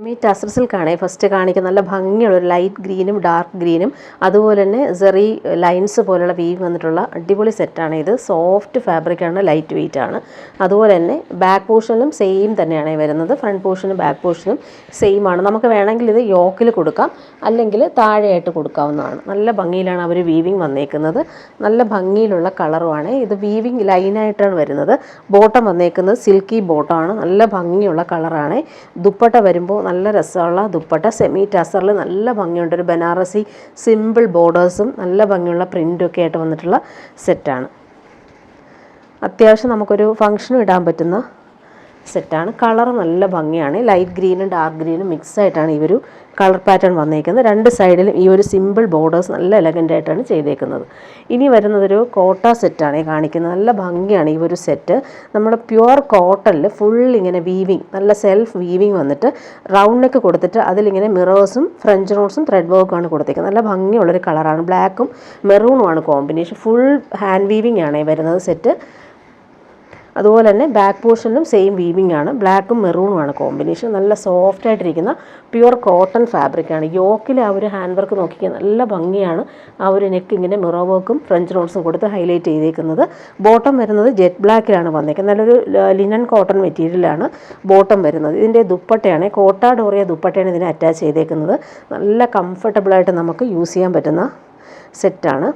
Semi tussar സിൽക്കാണ് first കാണിക്കുന്നത്. നല്ല ഭംഗിയുള്ള ഒരു ലൈറ്റ് ഗ്രീനും ഡാർക്ക് ഗ്രീനും അതുപോലെ തന്നെ സെറി ലൈൻസ് പോലുള്ള വീവ് വന്നിട്ടുള്ള അടിപൊളി സെറ്റാണ് ഇത്. സോഫ്റ്റ് ഫാബ്രിക്കാണ്, ലൈറ്റ് വെയിറ്റ് ആണ്. അതുപോലെ തന്നെ ബാക്ക് പോർഷനിലും സെയിം തന്നെയാണ് വരുന്നത്. ഫ്രണ്ട് പോർഷനും ബാക്ക് പോർഷനും സെയിം ആണ്. നമുക്ക് വേണമെങ്കിൽ ഇത് യോക്കിൽ കൊടുക്കാം, അല്ലെങ്കിൽ താഴെയായിട്ട് കൊടുക്കാവുന്നതാണ്. നല്ല ഭംഗിയിലാണ് അവർ വീവിങ് വന്നേക്കുന്നത്. നല്ല ഭംഗിയിലുള്ള കളറുമാണ് ഇത്. വീവിങ് ലൈനായിട്ടാണ് വരുന്നത്. ബോട്ടം വന്നേക്കുന്നത് സിൽക്കി ബോട്ടമാണ്. നല്ല ഭംഗിയുള്ള കളറാണ്. ദുപ്പട്ട വരുമ്പോൾ നല്ല രസമുള്ള ദുപ്പട്ട. സെമി ടസറിൽ നല്ല ഭംഗിയുണ്ട്. ഒരു ബനാറസി സിമ്പിൾ ബോർഡേഴ്സും നല്ല ഭംഗിയുള്ള പ്രിൻ്റും ഒക്കെ ആയിട്ട് വന്നിട്ടുള്ള സെറ്റാണ്. അത്യാവശ്യം നമുക്കൊരു ഫംഗ്ഷനും ഇടാൻ പറ്റുന്ന സെറ്റാണ്. കളർ നല്ല ഭംഗിയാണ്. ലൈറ്റ് ഗ്രീനും ഡാർക്ക് ഗ്രീനും മിക്സ് ആയിട്ടാണ് ഈ ഒരു കളർ പാറ്റേൺ വന്നേക്കുന്നത്. രണ്ട് സൈഡിലും ഈ ഒരു സിമ്പിൾ ബോർഡേഴ്സ് നല്ല എലഗൻ്റ് ആയിട്ടാണ് ചെയ്തേക്കുന്നത്. ഇനി വരുന്നതൊരു കോട്ട സെറ്റാണ് കാണിക്കുന്നത്. നല്ല ഭംഗിയാണ് ഈ ഒരു സെറ്റ്. നമ്മൾ പ്യുവർ കോട്ടണിൽ ഫുൾ ഇങ്ങനെ വീവിങ്, നല്ല സെൽഫ് വീവിങ് വന്നിട്ട് റൗണ്ട് നെക്ക് കൊടുത്തിട്ട് അതിലിങ്ങനെ മിറേഴ്സും ഫ്രഞ്ച് നോട്ട്സും ത്രെഡ് വർക്കുമാണ് കൊടുത്തേക്കുന്നത്. നല്ല ഭംഗിയുള്ളൊരു കളറാണ്. ബ്ലാക്കും മെറൂണുമാണ് കോമ്പിനേഷൻ. ഫുൾ ഹാൻഡ് വീവിങ് ആണ് വരുന്നത് സെറ്റ്. അതുപോലെ തന്നെ ബാക്ക് പോർഷനിലും സെയിം വീവിങ് ആണ്. ബ്ലാക്കും മെറൂണുമാണ് കോമ്പിനേഷൻ. നല്ല സോഫ്റ്റ് ആയിട്ടിരിക്കുന്ന പ്യുവർ കോട്ടൺ ഫാബ്രിക്കാണ്. യോക്കിൽ ആ ഒരു ഹാൻഡ് വർക്ക് നോക്കിയാൽ നല്ല ഭംഗിയാണ്. ആ ഒരു നെക്ക് ഇങ്ങനെ മിറർ വർക്കും ഫ്രഞ്ച് നോട്ട്സും കൊടുത്ത് ഹൈലൈറ്റ് ചെയ്തേക്കുന്നത്. ബോട്ടം വരുന്നത് ജെറ്റ് ബ്ലാക്കിലാണ് വന്നേക്കുന്നത്. നല്ലൊരു ലിനൻ കോട്ടൺ മെറ്റീരിയലാണ് ബോട്ടം വരുന്നത്. ഇതിൻ്റെ ദുപ്പട്ടയാണ് കോട്ട ഡോറിയ ദുപ്പട്ടയാണ് ഇതിനെ അറ്റാച്ച് ചെയ്തേക്കുന്നത്. നല്ല കംഫർട്ടബിളായിട്ട് നമുക്ക് യൂസ് ചെയ്യാൻ പറ്റുന്ന സെറ്റാണ്.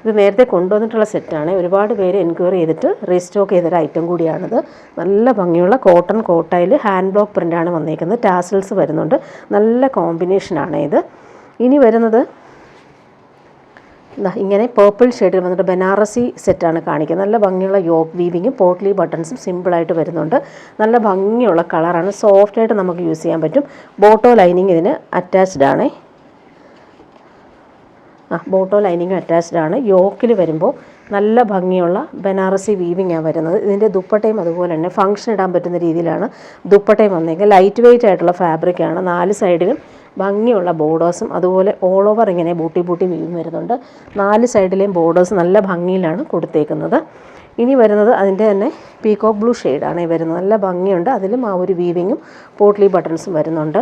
ഇത് നേരത്തെ കൊണ്ടുവന്നിട്ടുള്ള സെറ്റാണ്. ഒരുപാട് പേര് എൻക്വയറി ചെയ്തിട്ട് റീസ്റ്റോക്ക് ചെയ്തൊരു ഐറ്റം കൂടിയാണിത്. നല്ല ഭംഗിയുള്ള കോട്ടൺ കോട്ടയിൽ ഹാൻഡ് ബ്ലോക്ക് പ്രിൻ്റാണ് വന്നിരിക്കുന്നത്. ടാസൽസ് വരുന്നുണ്ട്. നല്ല കോമ്പിനേഷനാണ് ഇത്. ഇനി വരുന്നത് ഇങ്ങനെ പേർപ്പിൾ ഷെയ്ഡിൽ വന്നിട്ട് ബനാറസി സെറ്റാണ് കാണിക്കുന്നത്. നല്ല ഭംഗിയുള്ള യോക്ക് വീവിങ്ങും പോട്ട്ലി ബട്ടൺസും സിമ്പിളായിട്ട് വരുന്നുണ്ട്. നല്ല ഭംഗിയുള്ള കളറാണ്. സോഫ്റ്റായിട്ട് നമുക്ക് യൂസ് ചെയ്യാൻ പറ്റും. ബോട്ടോ ലൈനിങ് ഇതിന് അറ്റാച്ച്ഡ് ആണ്. ബോട്ടോ ലൈനിങ് അറ്റാച്ച്ഡ് ആണ്. യോക്കിൽ വരുമ്പോൾ നല്ല ഭംഗിയുള്ള ബനാറസി വീവിങ്ങാണ് വരുന്നത്. ഇതിൻ്റെ ദുപ്പട്ടയും അതുപോലെ തന്നെ ഫംഗ്ഷൻ ഇടാൻ പറ്റുന്ന രീതിയിലാണ് ദുപ്പട്ടയും വന്നേക്കുന്നത്. ലൈറ്റ് വെയിറ്റ് ആയിട്ടുള്ള ഫാബ്രിക്കാണ്. 4 സൈഡിലും ഭംഗിയുള്ള ബോർഡേഴ്സും അതുപോലെ ഓൾ ഓവർ ഇങ്ങനെ ബൂട്ടി വീവിങ് വരുന്നുണ്ട്. 4 സൈഡിലെയും ബോർഡേഴ്സ് നല്ല ഭംഗിയിലാണ് കൊടുത്തേക്കുന്നത്. ഇനി വരുന്നത് അതിൻ്റെ തന്നെ പീകോക്ക് ബ്ലൂ ഷെയ്ഡാണ് വരുന്നത്. നല്ല ഭംഗിയുണ്ട്. അതിലും ആ ഒരു വീവിങ്ങും പോട്ട്ലി ബട്ടൺസും വരുന്നുണ്ട്.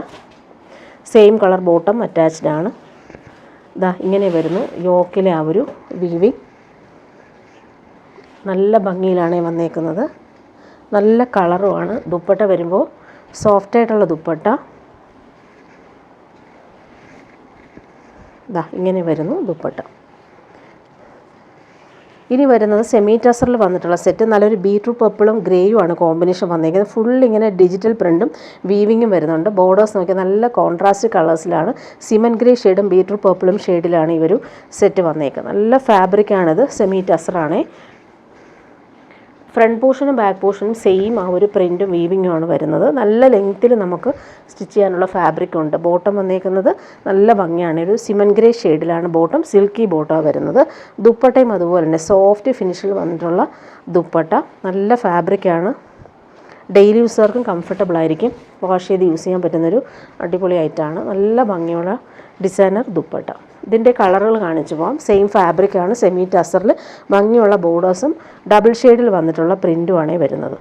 സെയിം കളർ ബോട്ടം അറ്റാച്ച്ഡ് ആണ്. ഇങ്ങനെ വരുന്നു യോക്കിലെ ആ ഒരു വീവിങ്. നല്ല ഭംഗിയിലാണ് വന്നേക്കുന്നത്. നല്ല കളറുമാണ്. ദുപ്പട്ട വരുമ്പോൾ സോഫ്റ്റായിട്ടുള്ള ദുപ്പട്ട. ഇങ്ങനെ വരുന്നു ദുപ്പട്ട. ഇനി വരുന്നത് സെമി ടസറിൽ വന്നിട്ടുള്ള സെറ്റ്. നല്ലൊരു ബീട്രൂട്ട് പർപ്പിളും ഗ്രേയുമാണ് കോമ്പിനേഷൻ വന്നിരിക്കുന്നത്. ഫുൾ ഇങ്ങനെ ഡിജിറ്റൽ പ്രിൻറ്റും വീവിങ്ങും വരുന്നുണ്ട്. ബോർഡേഴ്സ് നോക്കിയാൽ നല്ല കോൺട്രാസ്റ്റ് കളേഴ്സിലാണ്. സിമൻ ഗ്രേ ഷെയ്ഡും ബീട്രൂട്ട് പർപ്പിളും ഷെയ്ഡിലാണ് ഈ ഒരു സെറ്റ് വന്നേക്കുന്നത്. നല്ല ഫാബ്രിക്കാണിത്. സെമി ടസറാണ്. ഫ്രണ്ട് പോർഷനും ബാക്ക് പോർഷനും സെയിം ആ ഒരു പ്രിൻറ്റും വീവിങ്ങുമാണ് വരുന്നത്. നല്ല ലെങ്ത്തിൽ നമുക്ക് സ്റ്റിച്ച് ചെയ്യാനുള്ള ഫാബ്രിക് ഉണ്ട്. ബോട്ടം വന്നേക്കുന്നത് നല്ല ഭംഗിയാണ്. ഒരു സിമൻ ഗ്രേ ഷെയ്ഡിലാണ് ബോട്ടം. സിൽക്കി ബോട്ടമാണ് വരുന്നത്. ദുപ്പട്ടയും അതുപോലെ തന്നെ സോഫ്റ്റ് ഫിനിഷിൽ വന്നിട്ടുള്ള ദുപ്പട്ട. നല്ല ഫാബ്രിക്കാണ്. ഡെയിലി യൂസർക്കും കംഫർട്ടബിൾ ആയിരിക്കും. വാഷ് ചെയ്ത് യൂസ് ചെയ്യാൻ പറ്റുന്നൊരു അടിപൊളി ഐറ്റമാണ്. നല്ല ഭംഗിയുള്ള ഡിസൈനർ ദുപ്പട്ട. ഇതിൻ്റെ കളറുകൾ കാണിച്ചു പോകാം. സെയിം ഫാബ്രിക്കാണ്. സെമി ടസറിൽ ഭംഗിയുള്ള ബോർഡേഴ്സും ഡബിൾ ഷെയ്ഡിൽ വന്നിട്ടുള്ള പ്രിൻറ്റുമാണ് വരുന്നത്.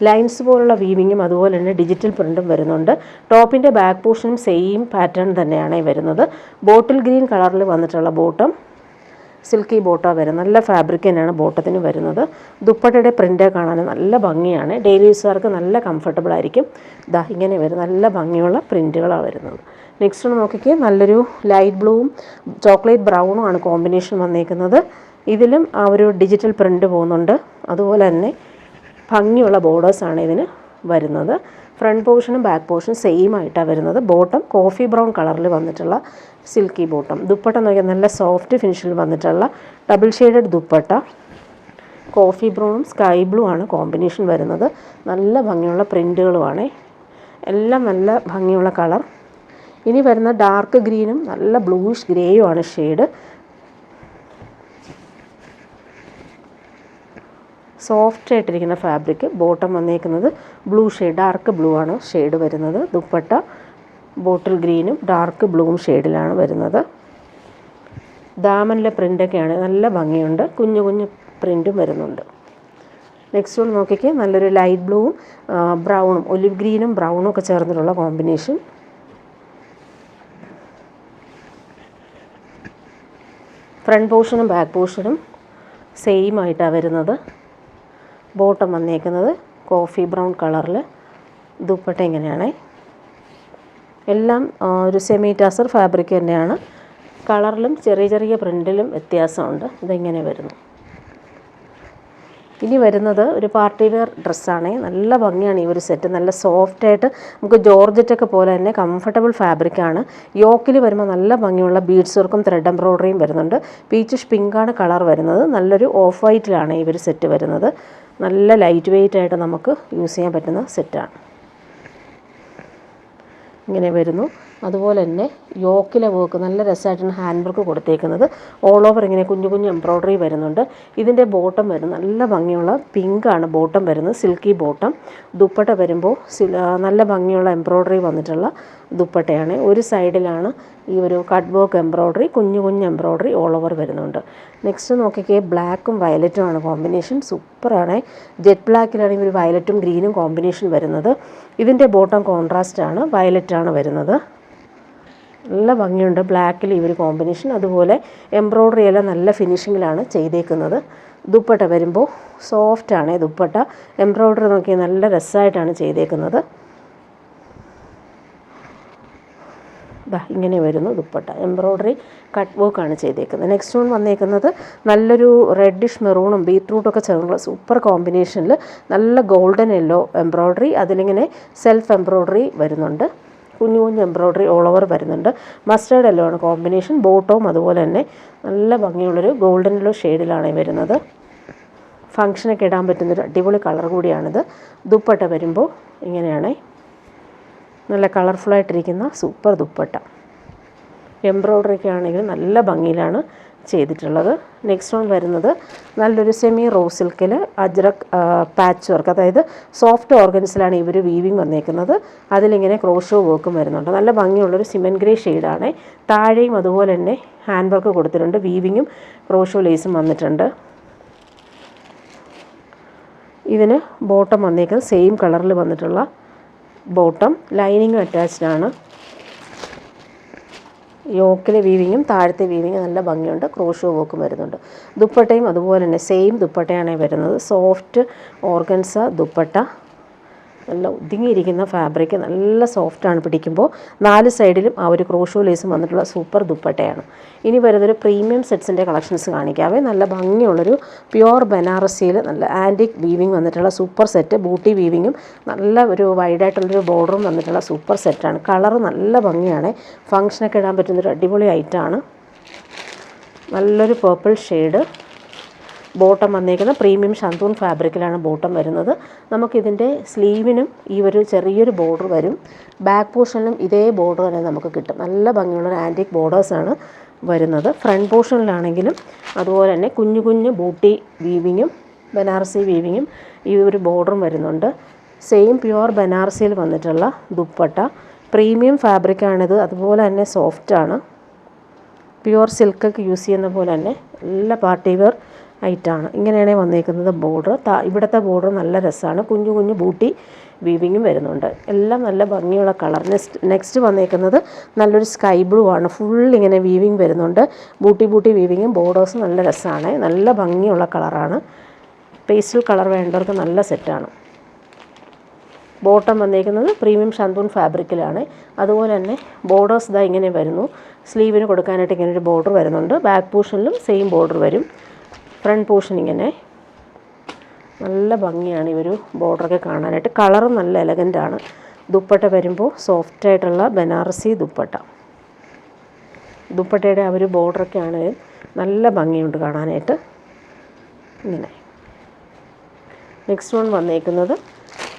ലൈൻസ് പോലുള്ള വീവിങ്ങും അതുപോലെ തന്നെ ഡിജിറ്റൽ പ്രിൻറ്റും വരുന്നുണ്ട്. ടോപ്പിൻ്റെ ബാക്ക് പോർഷനും സെയിം പാറ്റേൺ തന്നെയാണ് വരുന്നത്. ബോട്ടിൽ ഗ്രീൻ കളറിൽ വന്നിട്ടുള്ള ബോട്ടം സിൽക്കി ബോട്ടമാണ് വരുന്നത്. നല്ല ഫാബ്രിക് തന്നെയാണ് ബോട്ടത്തിന് വരുന്നത്. ദുപ്പട്ടയുടെ പ്രിൻ്റ് കാണാൻ നല്ല ഭംഗിയാണ്. ഡെയിലി യൂസുകാർക്ക് നല്ല കംഫർട്ടബിൾ ആയിരിക്കും. ഇങ്ങനെ വരും നല്ല ഭംഗിയുള്ള പ്രിൻറ്റുകളാണ് വരുന്നത്. നെക്സ്റ്റ് ഒന്ന് നോക്കിക്കേ. നല്ലൊരു ലൈറ്റ് ബ്ലൂവും ചോക്ലേറ്റ് ബ്രൗണും ആണ് കോമ്പിനേഷൻ വന്നേക്കുന്നത്. ഇതിലും ആ ഒരു ഡിജിറ്റൽ പ്രിൻ്റ് പോകുന്നുണ്ട്. അതുപോലെ തന്നെ ഭംഗിയുള്ള ബോർഡേഴ്സാണ് ഇതിന് വരുന്നത്. ഫ്രണ്ട് പോർഷനും ബാക്ക് പോർഷനും സെയിം ആയിട്ടാണ് വരുന്നത്. ബോട്ടം കോഫി ബ്രൗൺ കളറിൽ വന്നിട്ടുള്ള സിൽക്കി ബോട്ടം. ദുപ്പട്ട നോക്കിയാൽ നല്ല സോഫ്റ്റ് ഫിനിഷിൽ വന്നിട്ടുള്ള ഡബിൾ ഷെയ്ഡഡ് ദുപ്പട്ട. കോഫി ബ്രൗണും സ്കൈ ബ്ലൂ ആണ് കോമ്പിനേഷൻ വരുന്നത്. നല്ല ഭംഗിയുള്ള പ്രിൻറ്റുകളുമാണ്. എല്ലാം നല്ല ഭംഗിയുള്ള കളർ. ഇനി വരുന്ന ഡാർക്ക് ഗ്രീനും നല്ല ബ്ലൂയിഷ് ഗ്രേയും ആണ് ഷെയ്ഡ്. സോഫ്റ്റ് ആയിട്ടിരിക്കുന്ന ഫാബ്രിക്. ബോട്ടം വന്നേക്കുന്നത് ബ്ലൂ ഷെയ്ഡ്, ഡാർക്ക് ബ്ലൂ ആണ് ഷെയ്ഡ് വരുന്നത്. ദുപ്പട്ട ബോട്ടിൽ ഗ്രീനും ഡാർക്ക് ബ്ലൂവും ഷെയ്ഡിലാണ് വരുന്നത്. ദാമനിലെ പ്രിൻ്റൊക്കെയാണ് നല്ല ഭംഗിയുണ്ട്. കുഞ്ഞു കുഞ്ഞു പ്രിൻറ്റും വരുന്നുണ്ട്. നെക്സ്റ്റ് വൺ നോക്കിക്കേ, നല്ലൊരു ലൈറ്റ് ബ്ലൂവും ബ്രൗണും, ഒലിവ് ഗ്രീനും ബ്രൗണും ഒക്കെ ചേർന്നിട്ടുള്ള കോമ്പിനേഷൻ. ഫ്രണ്ട് പോർഷനും ബാക്ക് പോർഷനും സെയിം ആയിട്ടാണ് വരുന്നത്. ബോട്ടം വന്നേക്കുന്നത് കോഫി ബ്രൗൺ കളറിൽ. ദുപ്പട്ട ഇങ്ങനെയാണ്. എല്ലാം ഒരു സെമി ടസർ ഫാബ്രിക് തന്നെയാണ്. കളറിലും ചെറിയ ചെറിയ പ്രിൻറ്റിലും വ്യത്യാസമുണ്ട്. ഇതിങ്ങനെ വരുന്നു. ഇനി വരുന്നത് ഒരു പാർട്ടി വെയർ ഡ്രസ്സാണ്. നല്ല ഭംഗിയാണ് ഈ ഒരു സെറ്റ്. നല്ല സോഫ്റ്റായിട്ട് നമുക്ക് ജോർജറ്റൊക്കെ പോലെ തന്നെ കംഫർട്ടബിൾ ഫാബ്രിക്കാണ്. യോക്കിൽ വരുമ്പോൾ നല്ല ഭംഗിയുള്ള ബീഡ്സ് വർക്കും ത്രെഡ് എംബ്രോയ്ഡറിയും വരുന്നുണ്ട്. പീച്ചിഷ് പിങ്കാണ് കളർ വരുന്നത്. നല്ലൊരു ഓഫ് വൈറ്റിലാണ് ഈ ഒരു സെറ്റ് വരുന്നത്. നല്ല ലൈറ്റ് വെയ്റ്റ് ആയിട്ട് നമുക്ക് യൂസ് ചെയ്യാൻ പറ്റുന്ന സെറ്റാണ്. ഇങ്ങനെ വരുന്നു. അതുപോലെ തന്നെ യോക്കിലെ വർക്ക് നല്ല രസമായിട്ടാണ് ഹാൻഡ് വർക്ക് കൊടുത്തേക്കുന്നത്. ഓൾ ഓവർ ഇങ്ങനെ കുഞ്ഞു കുഞ്ഞു എംബ്രോയ്ഡറി വരുന്നുണ്ട്. ഇതിൻ്റെ ബോട്ടം വരുന്നത് നല്ല ഭംഗിയുള്ള പിങ്കാണ് ബോട്ടം വരുന്നത്, സിൽക്കി ബോട്ടം. ദുപ്പട്ട വരുമ്പോൾ നല്ല ഭംഗിയുള്ള എംബ്രോയ്ഡറി വന്നിട്ടുള്ള ദുപ്പട്ടയാണ്. ഒരു സൈഡിലാണ് ഈ ഒരു കട്ട് വർക്ക് എംബ്രോയ്ഡറി, കുഞ്ഞു കുഞ്ഞു എംബ്രോയ്ഡറി ഓൾ ഓവർ വരുന്നുണ്ട്. നെക്സ്റ്റ് നോക്കിക്കേ, ബ്ലാക്കും വയലറ്റും ആണ് കോമ്പിനേഷൻ. സൂപ്പറാണ്. ജെറ്റ് ബ്ലാക്കിലാണ് ഈ ഒരു വയലറ്റും ഗ്രീനും കോമ്പിനേഷൻ വരുന്നത്. ഇതിൻ്റെ ബോട്ടം കോൺട്രാസ്റ്റ് ആണ്, വയലറ്റാണ് വരുന്നത്. നല്ല ഭംഗിയുണ്ട് ബ്ലാക്കിൽ ഈ ഒരു കോമ്പിനേഷൻ. അതുപോലെ എംബ്രോയ്ഡറി എല്ലാം നല്ല ഫിനിഷിങ്ങിലാണ് ചെയ്തേക്കുന്നത്. ദുപ്പട്ട വരുമ്പോൾ സോഫ്റ്റാണ് ദുപ്പട്ട. എംബ്രോയ്ഡറി നോക്കി നല്ല രസമായിട്ടാണ് ചെയ്തേക്കുന്നത്. ഇങ്ങനെ വരുന്നു ദുപ്പട്ട. എംബ്രോയ്ഡറി കട്ട് വർക്കാണ് ചെയ്തേക്കുന്നത്. നെക്സ്റ്റ് വൺ വന്നേക്കുന്നത് നല്ലൊരു റെഡിഷ് മെറൂണും ബീറ്റ്റൂട്ടൊക്കെ ചേർന്നുള്ള സൂപ്പർ കോമ്പിനേഷനിൽ നല്ല ഗോൾഡൻ യെല്ലോ എംബ്രോയ്ഡറി, അതിലിങ്ങനെ സെൽഫ് എംബ്രോയ്ഡറി വരുന്നുണ്ട്. കുഞ്ഞു കുഞ്ഞു എംബ്രോയ്ഡറി ഓൾ ഓവർ വരുന്നുണ്ട്. മസ്റ്റേർഡ് യെല്ലോ ആണ് കോമ്പിനേഷൻ. ബോട്ടവും അതുപോലെ തന്നെ നല്ല ഭംഗിയുള്ളൊരു ഗോൾഡൻ യെല്ലോ ഷെയ്ഡിലാണ് വരുന്നത്. ഫങ്ഷനൊക്കെ ഇടാൻ പറ്റുന്നൊരു അടിപൊളി കളർ കൂടിയാണിത്. ദുപ്പട്ട വരുമ്പോൾ ഇങ്ങനെയാണ്. നല്ല കളർഫുള്ളായിട്ടിരിക്കുന്ന സൂപ്പർ ദുപ്പട്ട. എംബ്രോയ്ഡറിയൊക്കെ ആണെങ്കിൽ നല്ല ഭംഗിയിലാണ് ചെയ്തിട്ടുള്ളത്. നെക്സ്റ്റ് വൺ വരുന്നത് നല്ലൊരു സെമി റോസ് സിൽക്കിൽ അജ്രക് പാച്ച് വർക്ക്, അതായത് സോഫ്റ്റ് ഓർഗൻസിലാണ് ഇവർ വീവിങ് വന്നേക്കുന്നത്. അതിലിങ്ങനെ ക്രോഷോ വർക്കും വരുന്നുണ്ട്. നല്ല ഭംഗിയുള്ളൊരു സിമൻ ഗ്രേ ഷെയ്ഡാണ്. താഴെയും അതുപോലെ തന്നെ ഹാൻഡ് വർക്ക് കൊടുത്തിട്ടുണ്ട്. വീവിങ്ങും ക്രോഷോ ലേസും വന്നിട്ടുണ്ട്. ഇതിന് ബോട്ടം വന്നേക്കുന്നത് സെയിം കളറിൽ വന്നിട്ടുള്ള ബോട്ടം. ലൈനിങ് അറ്റാച്ച്ഡ് ആണ്. യോക്കിലെ വീവിങ്ങും താഴത്തെ വീവിങ്ങും നല്ല ഭംഗിയുണ്ട്. ക്രോഷോ വർക്കും വരുന്നുണ്ട്. ദുപ്പട്ടയും അതുപോലെ തന്നെ സെയിം ദുപ്പട്ടയാണ് വരുന്നത്. Soft organza dupatta. നല്ല ഒതുങ്ങിയിരിക്കുന്ന ഫാബ്രിക്, നല്ല സോഫ്റ്റാണ് പിടിക്കുമ്പോൾ. 4 സൈഡിലും ആ ഒരു ക്രോഷോ ലേസും വന്നിട്ടുള്ള സൂപ്പർ ദുപ്പട്ടയാണ്. ഇനി വരുന്നൊരു പ്രീമിയം സെറ്റ്സിൻ്റെ കളക്ഷൻസ് കാണിക്കാവേ. നല്ല ഭംഗിയുള്ളൊരു പ്യുവർ ബനാറസിയിൽ നല്ല ആൻറ്റിക് വീവിങ് വന്നിട്ടുള്ള സൂപ്പർ സെറ്റ്. ബൂട്ടി വീവിങ്ങും നല്ല ഒരു വൈഡായിട്ടുള്ളൊരു ബോർഡറും വന്നിട്ടുള്ള സൂപ്പർ സെറ്റാണ്. കളറ് നല്ല ഭംഗിയാണ്. ഫങ്ഷനൊക്കെ ഇടാൻ പറ്റുന്നൊരു അടിപൊളി ഐറ്റമാണ്. നല്ലൊരു പേർപ്പിൾ ഷെയ്ഡ്. ബോട്ടം വന്നേക്കുന്ന പ്രീമിയം ഷന്തൂൺ ഫാബ്രിക്കിലാണ് ബോട്ടം വരുന്നത്. നമുക്കിതിൻ്റെ സ്ലീവിനും ഈ ഒരു ചെറിയൊരു ബോർഡർ വരും. ബാക്ക് പോർഷനിലും ഇതേ ബോർഡർ തന്നെ നമുക്ക് കിട്ടും. നല്ല ഭംഗിയുള്ള ആൻറ്റിക് ബോർഡേഴ്സാണ് വരുന്നത്. ഫ്രണ്ട് പോർഷനിലാണെങ്കിലും അതുപോലെ തന്നെ കുഞ്ഞു കുഞ്ഞു ബൂട്ടി വീവിങ്ങും ബനാറസി വീവിങ്ങും ഈ ഒരു ബോർഡറും വരുന്നുണ്ട്. സെയിം പ്യുവർ ബനാറസിയിൽ വന്നിട്ടുള്ള ദുപ്പട്ട. പ്രീമിയം ഫാബ്രിക്കാണിത്. അതുപോലെ തന്നെ സോഫ്റ്റാണ്. പ്യുവർ സിൽക്കൊക്കെ യൂസ് ചെയ്യുന്ന പോലെ തന്നെ നല്ല പാർട്ടി വെയർ ഐറ്റാണ്. ഇങ്ങനെയാണ് വന്നേക്കുന്നത് ബോർഡർ. ഇവിടുത്തെ ബോർഡർ നല്ല രസമാണ്. കുഞ്ഞു കുഞ്ഞു ബൂട്ടി വീവിങ്ങും വരുന്നുണ്ട്. എല്ലാം നല്ല ഭംഗിയുള്ള കളർ. നെക്സ്റ്റ് വന്നേക്കുന്നത് നല്ലൊരു സ്കൈ ബ്ലൂ ആണ്. ഫുൾ ഇങ്ങനെ വീവിങ് വരുന്നുണ്ട്. ബൂട്ടി വീവിങ്ങും ബോർഡേഴ്സും നല്ല രസമാണ്. നല്ല ഭംഗിയുള്ള കളറാണ്. പേസ്റ്റൽ കളർ വേണ്ടവർക്ക് നല്ല സെറ്റാണ്. ബോട്ടം വന്നേക്കുന്നത് പ്രീമിയം ഷന്തൂൺ ഫാബ്രിക്കിലാണ്. അതുപോലെ തന്നെ ബോർഡേഴ്സ് ഇങ്ങനെ വരുന്നു. സ്ലീവിന് കൊടുക്കാനായിട്ട് ഇങ്ങനെ ഒരു ബോർഡർ വരുന്നുണ്ട്. ബാക്ക് പോർഷനിലും സെയിം ബോർഡർ വരും. ഫ്രണ്ട് പോർഷൻ ഇങ്ങനെ നല്ല ഭംഗിയാണ് ഈ ഒരു ബോർഡറൊക്കെ കാണാനായിട്ട്. കളറും നല്ല എലഗൻ്റാണ്. ദുപ്പട്ട വരുമ്പോൾ സോഫ്റ്റായിട്ടുള്ള ബനാറസി ദുപ്പട്ട. ദുപ്പട്ടയുടെ ആ ഒരു ബോർഡറൊക്കെ ആണെങ്കിൽ നല്ല ഭംഗിയുണ്ട് കാണാനായിട്ട്. ഇങ്ങനെ നെക്സ്റ്റ് വൺ വന്നേക്കുന്നത്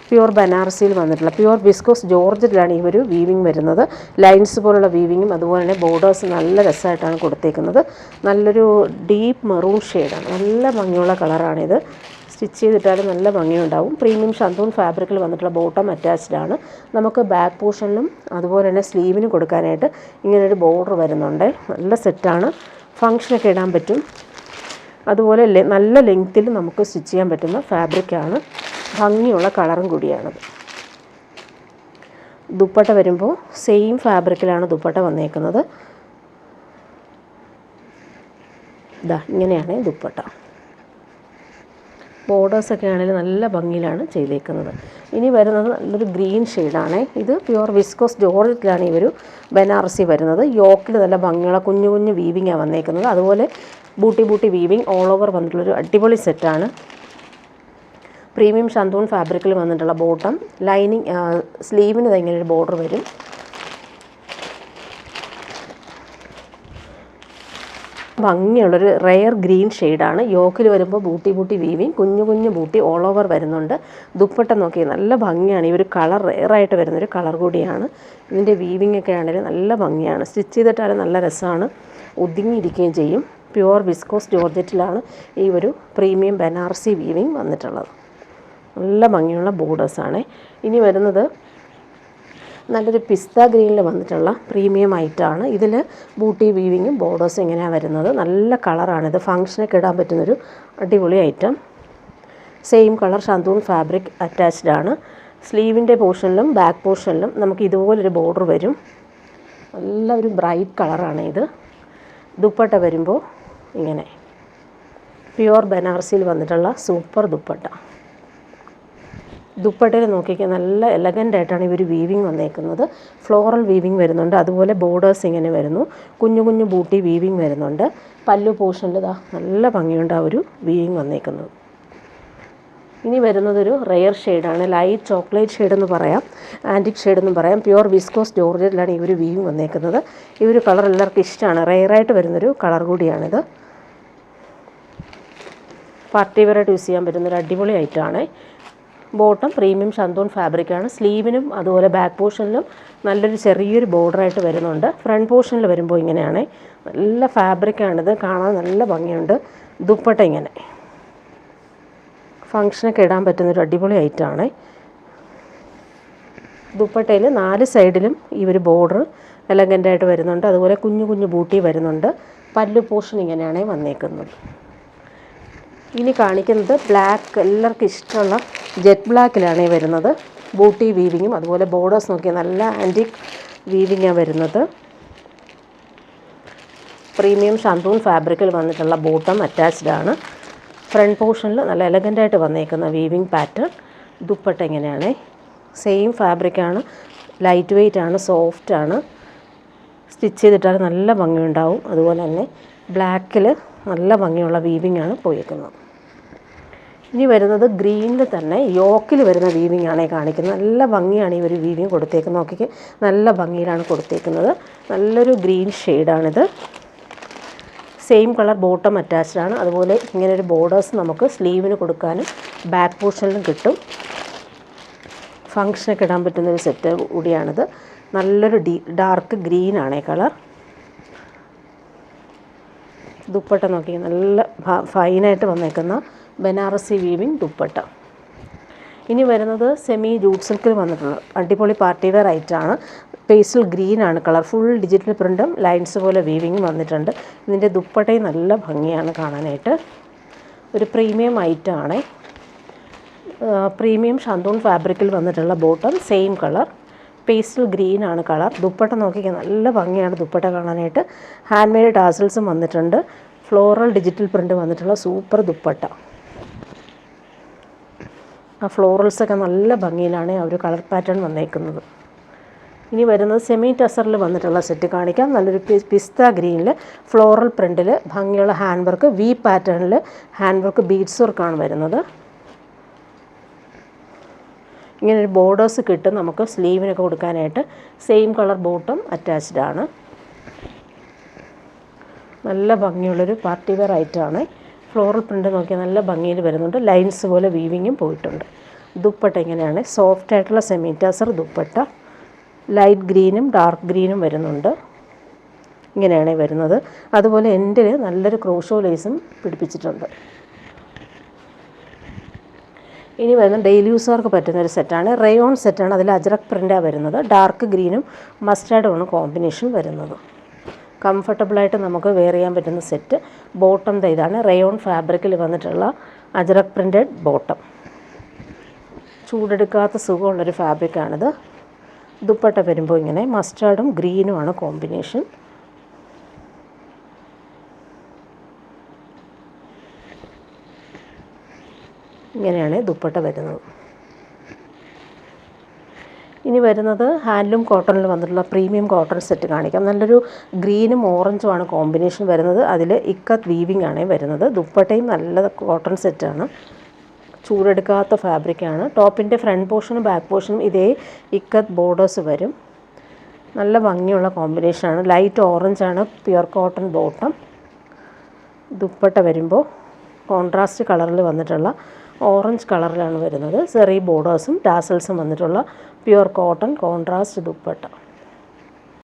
പ്യുവർ ബനാറസിയിൽ വന്നിട്ടുള്ള പ്യുവർ വിസ്കോസ് ജോർജറ്റിലാണ് ഈ ഒരു വീവിങ് വരുന്നത്. ലൈൻസ് പോലുള്ള വീവിങ്ങും അതുപോലെ തന്നെ ബോർഡേഴ്സ് നല്ല രസമായിട്ടാണ് കൊടുത്തേക്കുന്നത്. നല്ലൊരു ഡീപ്പ് മെറൂൺ ഷെയ്ഡാണ്. നല്ല ഭംഗിയുള്ള കളറാണിത്. സ്റ്റിച്ച് ചെയ്തിട്ടാലും നല്ല ഭംഗിയുണ്ടാവും. പ്രീമിയം ഷന്തൂൺ ഫാബ്രിക്കിൽ വന്നിട്ടുള്ള ബോട്ടം അറ്റാച്ച്ഡ് ആണ്. നമുക്ക് ബാക്ക് പോർഷനിലും അതുപോലെ തന്നെ സ്ലീവിനും കൊടുക്കാനായിട്ട് ഇങ്ങനൊരു ബോർഡർ വരുന്നുണ്ട്. നല്ല സെറ്റാണ്. ഫങ്ഷനൊക്കെ ഇടാൻ പറ്റും. അതുപോലെ നല്ല ലെങ്ത്തിൽ നമുക്ക് സ്റ്റിച്ച് ചെയ്യാൻ പറ്റുന്ന ഫാബ്രിക്കാണ്, ഭംഗിയുള്ള കളറും കൂടിയാണത്. ദുപ്പട്ട വരുമ്പോൾ സെയിം ഫാബ്രിക്കിലാണ് ദുപ്പട്ട വന്നേക്കുന്നത്. ഇതാ ഇങ്ങനെയാണ് ദുപ്പട്ട. ബോർഡേഴ്സൊക്കെ ആണെങ്കിലും നല്ല ഭംഗിയിലാണ് ചെയ്തേക്കുന്നത്. ഇനി വരുന്നത് നല്ലൊരു ഗ്രീൻ ഷെയ്ഡാണ്. ഇത് പ്യുവർ വിസ്കോസ് ജോർജറ്റിലാണ് ഈ ഒരു ബനാറസി വരുന്നത്. യോക്കിൽ നല്ല ഭംഗിയുള്ള കുഞ്ഞു കുഞ്ഞു വീവിങ്ങാണ് വന്നേക്കുന്നത്. അതുപോലെ ബൂട്ടി വീവിങ് ഓൾ ഓവർ വന്നിട്ടുള്ളൊരു അടിപൊളി സെറ്റാണ്. പ്രീമിയം ഷന്തൂൺ ഫാബ്രിക്കിൽ വന്നിട്ടുള്ള ബോട്ടം, ലൈനിങ് സ്ലീവിന് ഇങ്ങനെ ഒരു ബോർഡർ വരും. ഭംഗിയുള്ളൊരു റെയർ ഗ്രീൻ ഷെയ്ഡാണ്. യോക്കിൽ വരുമ്പോൾ ബൂട്ടി വീവിങ്, കുഞ്ഞു കുഞ്ഞു ബൂട്ടി ഓൾ ഓവർ വരുന്നുണ്ട്. ദുപ്പട്ട നോക്കി നല്ല ഭംഗിയാണ്. ഈ ഒരു കളർ റെയറായിട്ട് വരുന്നൊരു കളർ കൂടിയാണ്. ഇതിൻ്റെ വീവിങ് ഒക്കെ ആണെങ്കിലും നല്ല ഭംഗിയാണ്. സ്റ്റിച്ച് ചെയ്തിട്ടാലും നല്ല രസമാണ്, ഒതുങ്ങിയിരിക്കുകയും ചെയ്യും. പ്യുവർ വിസ്കോസ് ജോർജറ്റിലാണ് ഈ ഒരു പ്രീമിയം ബനാറസി വീവിങ് വന്നിട്ടുള്ളത്. നല്ല ഭംഗിയുള്ള ബോർഡേഴ്സാണ്. ഇനി വരുന്നത് നല്ലൊരു പിസ്ത ഗ്രീനിൽ വന്നിട്ടുള്ള പ്രീമിയം ഐറ്റമാണ്. ഇതിൽ ബൂട്ടി വീവിങ്ങും ബോർഡേഴ്സും ഇങ്ങനെയാണ് വരുന്നത്. നല്ല കളറാണിത്, ഫങ്ഷനൊക്കെ ഇടാൻ പറ്റുന്നൊരു അടിപൊളി item. Same colour shantoon fabric attached ആണ്. സ്ലീവിൻ്റെ പോർഷനിലും ബാക്ക് പോർഷനിലും നമുക്ക് ഇതുപോലൊരു ബോർഡർ വരും. നല്ല ഒരു ബ്രൈറ്റ് കളറാണ് ഇത്. ദുപ്പട്ട വരുമ്പോൾ ഇങ്ങനെ പ്യുവർ ബനാറസിയിൽ വന്നിട്ടുള്ള സൂപ്പർ ദുപ്പട്ട. ദുപ്പട്ടയിൽ നോക്കിക്കാൻ നല്ല എലഗൻ്റായിട്ടാണ് ഇവർ വീവിങ് വന്നേക്കുന്നത്. ഫ്ലോറൽ വീവിങ് വരുന്നുണ്ട്. അതുപോലെ ബോർഡേഴ്സ് ഇങ്ങനെ വരുന്നു. കുഞ്ഞു കുഞ്ഞു ബൂട്ടി വീവിങ് വരുന്നുണ്ട്. പല്ലു പോർഷനിൽ ഇതാ നല്ല ഭംഗിയുണ്ട് ആ ഒരു വീവിങ് വന്നേക്കുന്നത്. ഇനി വരുന്നതൊരു റെയർ ഷെയ്ഡാണ്. ലൈറ്റ് ചോക്ലേറ്റ് ഷെയ്ഡെന്ന് പറയാം, ആൻറ്റിക് ഷെയ്ഡെന്ന് പറയാം. പ്യുവർ വിസ്കോസ് ജോർജറ്റിലാണ് ഈ ഒരു വീവിങ് വന്നേക്കുന്നത്. ഈ ഒരു കളർ എല്ലാവർക്കും ഇഷ്ടമാണ്. റെയറായിട്ട് വരുന്നൊരു കളർ കൂടിയാണിത്. പാർട്ടി വെയറായിട്ട് യൂസ് ചെയ്യാൻ പറ്റുന്നൊരു അടിപൊളി ഐറ്റമാണ്. Bottom premium ഷന്തൂൺ ഫാബ്രിക്കാണ്. സ്ലീവിനും അതുപോലെ ബാക്ക് പോർഷനിലും നല്ലൊരു ചെറിയൊരു ബോർഡറായിട്ട് വരുന്നുണ്ട്. ഫ്രണ്ട് പോർഷനിൽ വരുമ്പോൾ ഇങ്ങനെയാണ്. നല്ല ഫാബ്രിക്കാണിത്, കാണാൻ നല്ല ഭംഗിയുണ്ട്. ദുപ്പട്ട ഇങ്ങനെ ഫങ്ഷനൊക്കെ ഇടാൻ പറ്റുന്നൊരു അടിപൊളി ഐറ്റമാണ്. ദുപ്പട്ടയിൽ 4 സൈഡിലും ഈ ഒരു ബോർഡർ എലഗൻ്റായിട്ട് വരുന്നുണ്ട്. അതുപോലെ കുഞ്ഞു കുഞ്ഞു ബൂട്ടി വരുന്നുണ്ട്. പല്ലു പോർഷൻ ഇങ്ങനെയാണ് വന്നേക്കുന്നത്. ഇനി കാണിക്കുന്നത് ബ്ലാക്ക്, എല്ലാവർക്കും ഇഷ്ടമുള്ള ജെറ്റ് ബ്ലാക്കിലാണ് വരുന്നത്. ബൂട്ടി വീവിങ്ങും അതുപോലെ ബോർഡേഴ്സ് നോക്കിയാൽ നല്ല ആൻറ്റിക് വീവിങ്ങാണ് വരുന്നത്. പ്രീമിയം ഷന്തൂൺ ഫാബ്രിക്കിൽ വന്നിട്ടുള്ള ബോട്ടം അറ്റാച്ച്ഡ് ആണ്. ഫ്രണ്ട് പോർഷനിൽ നല്ല എലഗൻ്റായിട്ട് വന്നേക്കുന്ന വീവിങ് പാറ്റേൺ. ദുപ്പട്ട ഇങ്ങനെയാണ്. സെയിം ഫാബ്രിക്കാണ്, ലൈറ്റ് വെയ്റ്റ് ആണ്, സോഫ്റ്റ് ആണ്. സ്റ്റിച്ച് ചെയ്തിട്ടാൽ നല്ല ഭംഗിയുണ്ടാവും. അതുപോലെ തന്നെ ബ്ലാക്കിൽ നല്ല ഭംഗിയുള്ള വീവിങ് ആണ് പോയേക്കുന്നത്. ഇനി വരുന്നത് ഗ്രീനിൽ തന്നെ യോക്കിൽ വരുന്ന വീവിങ് ആണ് കാണിക്കുന്നത്. നല്ല ഭംഗിയാണ് ഈ ഒരു വീവിങ് കൊടുത്തേക്കുന്നത്. നോക്കിക്ക് നല്ല ഭംഗിയിലാണ് കൊടുത്തേക്കുന്നത്. നല്ലൊരു ഗ്രീൻ ഷെയ്ഡാണിത്. സെയിം കളർ ബോട്ടം അറ്റാച്ച്ഡ് ആണ്. അതുപോലെ ഇങ്ങനൊരു ബോർഡേഴ്സ് നമുക്ക് സ്ലീവിന് കൊടുക്കാനും ബാക്ക് പോർഷനിലും കിട്ടും. ഫങ്ഷനൊക്കെ ഇടാൻ പറ്റുന്നൊരു സെറ്റ് കൂടിയാണിത്. നല്ലൊരു ഡാർക്ക് ഗ്രീനാണ് കളർ. ദുപ്പട്ട നോക്കി നല്ല ഫൈനായിട്ട് വന്നേക്കുന്ന ബനാറസി വീവിങ് ദുപ്പട്ട. ഇനി വരുന്നത് സെമി ജൂട്ട് സിൽക്കിൽ വന്നിട്ടുള്ള അടിപൊളി പാർട്ടി വെയർ ഐറ്റമാണ്. പേസ്റ്റൽ ഗ്രീനാണ് കളർ. ഫുൾ ഡിജിറ്റൽ പ്രിൻറ്റും ലൈൻസ് പോലെ വീവിങ്ങും വന്നിട്ടുണ്ട്. ഇതിൻ്റെ ദുപ്പട്ടയും നല്ല ഭംഗിയാണ് കാണാനായിട്ട്. ഒരു പ്രീമിയം ഐറ്റമാണ്. പ്രീമിയം ഷന്തൂൺ ഫാബ്രിക്കിൽ വന്നിട്ടുള്ള ബോട്ടം സെയിം കളർ. പേസ്റ്റൽ ഗ്രീനാണ് കളർ. ദുപ്പട്ട നോക്കിക്കാൻ നല്ല ഭംഗിയാണ് ദുപ്പട്ട കാണാനായിട്ട്. ഹാൻഡ് മെയ്ഡ് ടാസൽസും വന്നിട്ടുണ്ട്. ഫ്ലോറൽ ഡിജിറ്റൽ പ്രിൻറ്റ് വന്നിട്ടുള്ള സൂപ്പർ ദുപ്പട്ട. ആ ഫ്ലോറൽസൊക്കെ നല്ല ഭംഗിയിലാണ് ആ ഒരു കളർ പാറ്റേൺ വന്നേക്കുന്നത്. ഇനി വരുന്നത് സെമി ടസറിൽ വന്നിട്ടുള്ള സെറ്റ് കാണിക്കാം. നല്ലൊരു പിസ്ത ഗ്രീനിൽ ഫ്ലോറൽ പ്രിൻറ്റിൽ ഭംഗിയുള്ള ഹാൻഡ് വർക്ക്, വി പാറ്റേണിൽ ഹാൻഡ് വർക്ക്, ബീഡ്സ് വർക്കാണ് വരുന്നത്. ഇങ്ങനൊരു ബോർഡേഴ്സ് കിട്ടും നമുക്ക് സ്ലീവിനൊക്കെ കൊടുക്കാനായിട്ട്. സെയിം കളർ ബോട്ടം അറ്റാച്ച്ഡ് ആണ്. നല്ല ഭംഗിയുള്ളൊരു പാർട്ടി വെയർ ഐറ്റമാണ്. ഫ്ലോറൽ പ്രിൻ്റ് നോക്കിയാൽ നല്ല ഭംഗിയിൽ വരുന്നുണ്ട്. ലൈൻസ് പോലെ വീവിങ്ങും പോയിട്ടുണ്ട്. ദുപ്പട്ട ഇങ്ങനെയാണ്. സോഫ്റ്റ് ആയിട്ടുള്ള സെമി ടസർ ദുപ്പട്ട. ലൈറ്റ് ഗ്രീനും ഡാർക്ക് ഗ്രീനും വരുന്നുണ്ട്. ഇങ്ങനെയാണ് വരുന്നത്. അതുപോലെ എൻഡിൽ നല്ലൊരു ക്രോഷോ ലേസും പിടിപ്പിച്ചിട്ടുണ്ട്. ഇനി വരുന്ന ഡെയിലി യൂസർക്ക് പറ്റുന്നൊരു സെറ്റാണ്. റയോൺ സെറ്റാണ്. അതിൽ അജ്രക് പ്രിൻ്റാണ് വരുന്നത്. ഡാർക്ക് ഗ്രീനും മസ്റ്റാർഡുമാണ് കോമ്പിനേഷൻ വരുന്നത്. കംഫർട്ടബിളായിട്ട് നമുക്ക് വെയർ ചെയ്യാൻ പറ്റുന്ന സെറ്റ്. ബോട്ടം ഇതാണ് റയോൺ ഫാബ്രിക്കിൽ വന്നിട്ടുള്ള അജ്രക് പ്രിൻറ്റഡ് ബോട്ടം. ചൂടെടുക്കാത്ത സുഖമുള്ളൊരു ഫാബ്രിക്കാണിത്. ദുപ്പട്ട വരുമ്പോൾ ഇങ്ങനെ മസ്റ്റാർഡും ഗ്രീനുമാണ് കോമ്പിനേഷൻ. ഇങ്ങനെയാണ് ദുപ്പട്ട വരുന്നത്. ഇനി വരുന്നത് ഹാൻഡ്ലൂം കോട്ടണിൽ വന്നിട്ടുള്ള പ്രീമിയം കോട്ടൺ സെറ്റ് കാണിക്കാം. നല്ലൊരു ഗ്രീനും ഓറഞ്ചുമാണ് കോമ്പിനേഷൻ വരുന്നത്. അതിൽ ഇക്കത്ത് വീവിംഗ് ആണ് വരുന്നത്. ദുപ്പട്ടയും നല്ല കോട്ടൺ സെറ്റാണ്. ചൂടെടുക്കാത്ത ഫാബ്രിക്കാണ്. ടോപ്പിൻ്റെ ഫ്രണ്ട് പോർഷനും ബാക്ക് പോർഷനും ഇതേ ഇക്കത്ത് ബോർഡേഴ്സ് വരും. നല്ല ഭംഗിയുള്ള കോമ്പിനേഷനാണ്. ലൈറ്റ് ഓറഞ്ചാണ് പ്യുർ കോട്ടൺ ബോട്ടം. ദുപ്പട്ട വരുമ്പോൾ കോൺട്രാസ്റ്റ് കളറിൽ വന്നിട്ടുള്ള ഓറഞ്ച് കളറിലാണ് വരുന്നത്. സെറി ബോർഡേഴ്സും ടാസൽസും വന്നിട്ടുള്ള പ്യുർ കോട്ടൺ കോൺട്രാസ്റ്റ് ദുപ്പട്ട.